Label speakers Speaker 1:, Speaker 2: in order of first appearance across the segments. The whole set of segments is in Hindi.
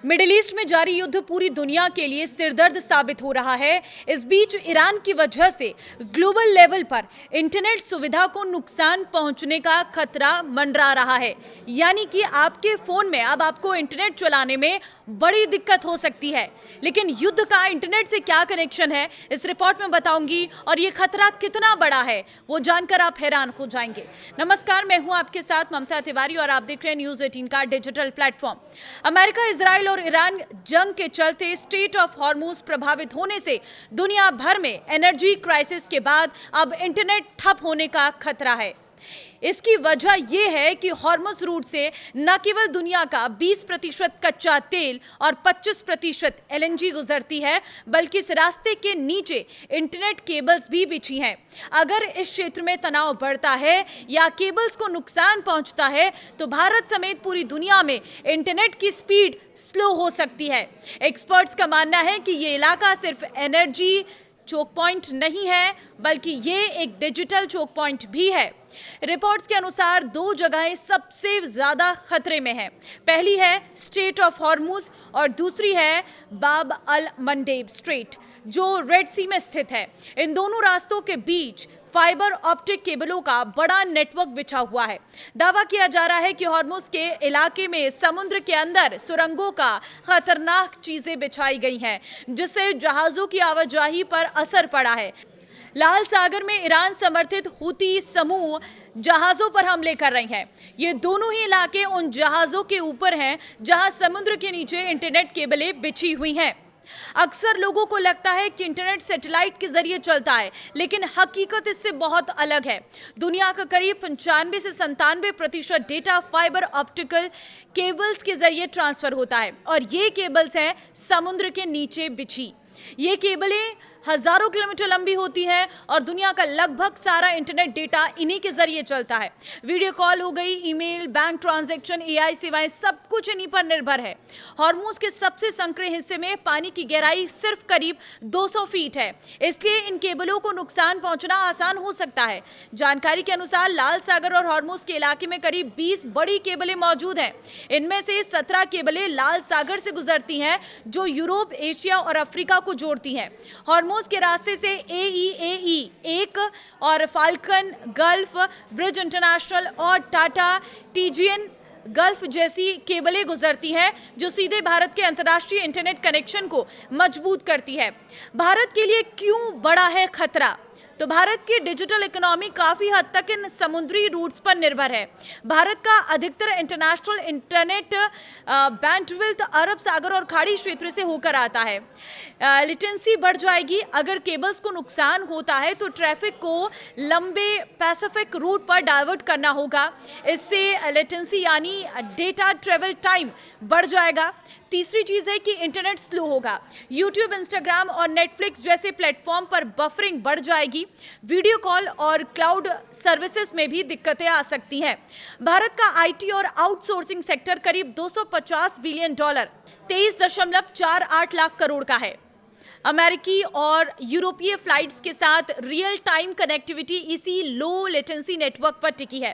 Speaker 1: मिडिल ईस्ट में जारी युद्ध पूरी दुनिया के लिए सिरदर्द साबित हो रहा है। इस बीच ईरान की वजह से ग्लोबल लेवल पर इंटरनेट सुविधा को नुकसान पहुंचने का खतरा मंडरा रहा है। यानी कि आपके फोन में अब आपको इंटरनेट चलाने में बड़ी दिक्कत हो सकती है। लेकिन युद्ध का इंटरनेट से क्या कनेक्शन है, इस रिपोर्ट में बताऊंगी और ये खतरा कितना बड़ा है वो जानकर आप हैरान हो जाएंगे। नमस्कार, मैं हूं आपके साथ ममता तिवारी और आप देख रहे हैं न्यूज़ 18 का डिजिटल प्लेटफॉर्म। अमेरिका, इजराइल और ईरान जंग के चलते स्ट्रेट ऑफ हॉर्मुज प्रभावित होने से दुनिया भर में एनर्जी क्राइसिस के बाद अब इंटरनेट ठप होने का खतरा है। इसकी वजह यह है कि हॉर्मुज रूट से न केवल दुनिया का 20% कच्चा तेल और 25% एलएनजी गुजरती है, बल्कि इस रास्ते के नीचे इंटरनेट केबल्स भी बिछी हैं। अगर इस क्षेत्र में तनाव बढ़ता है या केबल्स को नुकसान पहुंचता है तो भारत समेत पूरी दुनिया में इंटरनेट की स्पीड स्लो हो सकती है। एक्सपर्ट्स का मानना है कि ये इलाका सिर्फ एनर्जी चोक पॉइंट नहीं है, बल्कि ये एक डिजिटल चोक पॉइंट भी है। रिपोर्ट्स के अनुसार दो जगहें सबसे ज्यादा खतरे में हैं। पहली है स्ट्रेट ऑफ हॉर्मुज और दूसरी है बाब अल मंडेब स्ट्रेट, जो रेड सी में स्थित है। इन दोनों रास्तों के बीच फाइबर ऑप्टिक केबलों का बड़ा नेटवर्क बिछा हुआ है। दावा किया जा रहा है कि हॉर्मुज के इलाके में समुद्र के अंदर सुरंगों का खतरनाक चीजें बिछाई गई हैं, जिससे जहाजों की आवाजाही पर असर पड़ा है। लाल सागर में ईरान समर्थित हुती समूह जहाजों पर हमले कर रही हैं। ये दोनों ही इलाके उन जहाजों के ऊपर हैं जहां समुद्र के नीचे इंटरनेट केबलें बिछी हुई हैं। अक्सर लोगों को लगता है कि इंटरनेट सैटेलाइट के जरिए चलता है, लेकिन हकीकत इससे बहुत अलग है। दुनिया का करीब 95 से 97% डेटा फाइबर ऑप्टिकल केबल्स के जरिए ट्रांसफर होता है और ये केबल्स हैं समुद्र के नीचे बिछी। ये केबलें हजारों किलोमीटर लंबी होती है और दुनिया का लगभग सारा इंटरनेट डेटा इन्हीं के जरिए चलता है। वीडियो कॉल हो गई, ईमेल, बैंक ट्रांजैक्शन, एआई सेवाएं, सब कुछ इन्हीं पर निर्भर है। हॉर्मुज के सबसे संकरे हिस्से में पानी की गहराई सिर्फ करीब 200 फीट है, इसलिए इन केबलों को नुकसान पहुंचना आसान हो सकता है। जानकारी के अनुसार लाल सागर और हॉर्मुज के इलाके में करीब 20 बड़ी केबलें मौजूद हैं। इनमें से 17 केबलें लाल सागर से गुजरती हैं, जो यूरोप, एशिया और अफ्रीका को जोड़ती हैं। हॉर्मुज के रास्ते से AEAE 1 और फाल्कन गल्फ ब्रिज इंटरनेशनल और टाटा TGN गल्फ जैसी केबलें गुजरती हैं, जो सीधे भारत के अंतर्राष्ट्रीय इंटरनेट कनेक्शन को मजबूत करती है। भारत के लिए क्यों बड़ा है खतरा? तो भारत की डिजिटल इकोनॉमी काफी हद तक इन समुद्री रूट्स पर निर्भर है। भारत का अधिकतर इंटरनेशनल इंटरनेट बैंडविड्थ अरब सागर और खाड़ी क्षेत्र से होकर आता है। लेटेंसी बढ़ जाएगी। अगर केबल्स को नुकसान होता है तो ट्रैफिक को लंबे पैसिफिक रूट पर डाइवर्ट करना होगा। इससे लेटेंसी यानी डेटा ट्रेवल टाइम बढ़ जाएगा। तीसरी चीज है कि इंटरनेट स्लो होगा। यूट्यूब, इंस्टाग्राम और नेटफ्लिक्स जैसे प्लेटफॉर्म पर बफरिंग बढ़ जाएगी। वीडियो कॉल और क्लाउड सर्विसेज में भी दिक्कतें आ सकती हैं। भारत का आईटी और आउटसोर्सिंग सेक्टर करीब $250 बिलियन, 23.48 लाख करोड़ का है। अमेरिकी और यूरोपीय फ्लाइट्स के साथ रियल टाइम कनेक्टिविटी इसी लो लेटेंसी नेटवर्क पर टिकी है।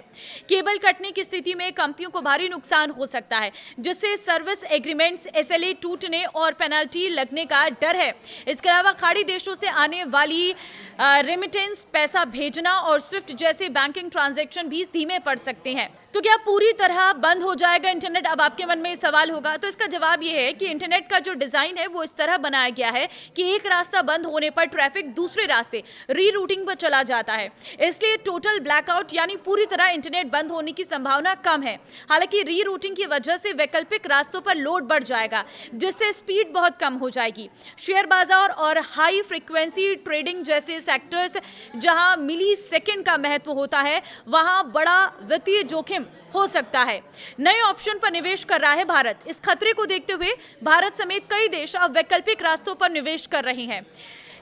Speaker 1: केबल कटने की स्थिति में कंपनियों को भारी नुकसान हो सकता है, जिससे सर्विस एग्रीमेंट्स, SLA टूटने और पेनल्टी लगने का डर है। इसके अलावा खाड़ी देशों से आने वाली रेमिटेंस, पैसा भेजना और स्विफ्ट जैसे बैंकिंग ट्रांजैक्शन भी धीमे पड़ सकते हैं। तो क्या पूरी तरह बंद हो जाएगा इंटरनेट? अब आपके मन में सवाल होगा। तो इसका जवाब यह है कि इंटरनेट का जो डिजाइन है वो इस तरह बनाया गया है कि एक रास्ता बंद होने पर ट्रैफिक दूसरे रास्ते रीरूटिंग पर चला जाता है। इसलिए टोटल ब्लैकआउट यानी पूरी तरह इंटरनेट बंद होने की संभावना कम है। हालांकि रीरूटिंग की वजह से वैकल्पिक रास्तों पर लोड बढ़ जाएगा, जिससे स्पीड बहुत कम हो जाएगी। शेयर बाजार और हाई फ्रीक्वेंसी ट्रेडिंग जैसे सेक्टर्स, जहां मिली सेकेंड का महत्व होता है, वहां बड़ा वित्तीय जोखिम हो सकता है। नए ऑप्शन पर निवेश कर रहा है भारत। इस खतरे को देखते हुए भारत समेत कई देश अब वैकल्पिक रास्तों पर निवेश कर रहे हैं।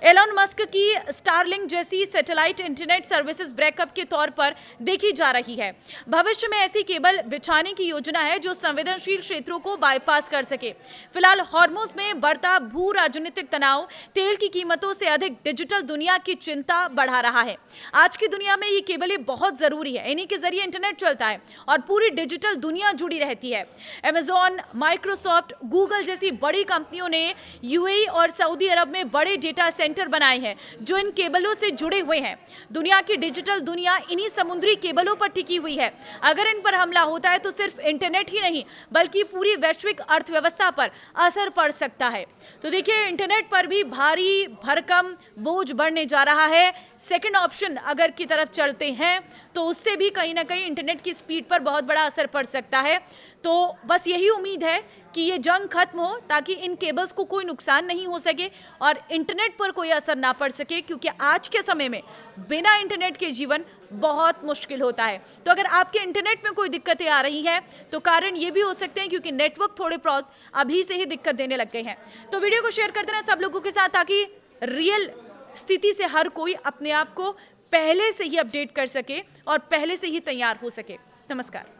Speaker 1: एलन मस्क की स्टारलिंक जैसी सैटेलाइट इंटरनेट सर्विसेज ब्रेकअप के तौर पर देखी जा रही है। भविष्य में ऐसी केबल बिछाने की योजना है जो संवेदनशील क्षेत्रों को बाईपास कर सके। फिलहाल हॉर्मुज में बढ़ता भू राजनीतिक तनाव तेल की कीमतों से अधिक डिजिटल दुनिया की चिंता बढ़ा रहा है। आज की दुनिया में ये केबलें बहुत जरूरी है, इन्हीं के जरिए इंटरनेट चलता है और पूरी डिजिटल दुनिया जुड़ी रहती है। अमेजॉन, माइक्रोसॉफ्ट, गूगल जैसी बड़ी कंपनियों ने यूएई और सऊदी अरब में बड़े डेटा सेंटर बनाए हैं जो इन केबलों से जुड़े हुए हैं। दुनिया की डिजिटल दुनिया इन्हीं समुद्री केबलों पर टिकी हुई है। अगर इन पर हमला होता है तो सिर्फ इंटरनेट ही नहीं बल्कि पूरी वैश्विक अर्थव्यवस्था पर असर पड़ सकता है। तो देखिए, इंटरनेट पर भी भारी भरकम बोझ बढ़ने जा रहा है। सेकंड ऑप्शन अगर की तरफ चलते हैं तो उससे भी कहीं ना कहीं इंटरनेट की स्पीड पर बहुत बड़ा असर पड़ सकता है। तो बस यही उम्मीद है कि ये जंग खत्म हो ताकि इन केबल्स को कोई नुकसान नहीं हो सके और इंटरनेट पर कोई असर ना पड़ सके, क्योंकि आज के समय में बिना इंटरनेट के जीवन बहुत मुश्किल होता है। तो अगर आपके इंटरनेट में कोई दिक्कतें आ रही हैं तो कारण ये भी हो सकते हैं क्योंकि नेटवर्क थोड़े बहुत अभी से ही दिक्कत देने लग गए हैं। तो वीडियो को शेयर करते रहें सब लोगों के साथ ताकि रियल स्थिति से हर कोई अपने आप को पहले से ही अपडेट कर सके और पहले से ही तैयार हो सके। नमस्कार।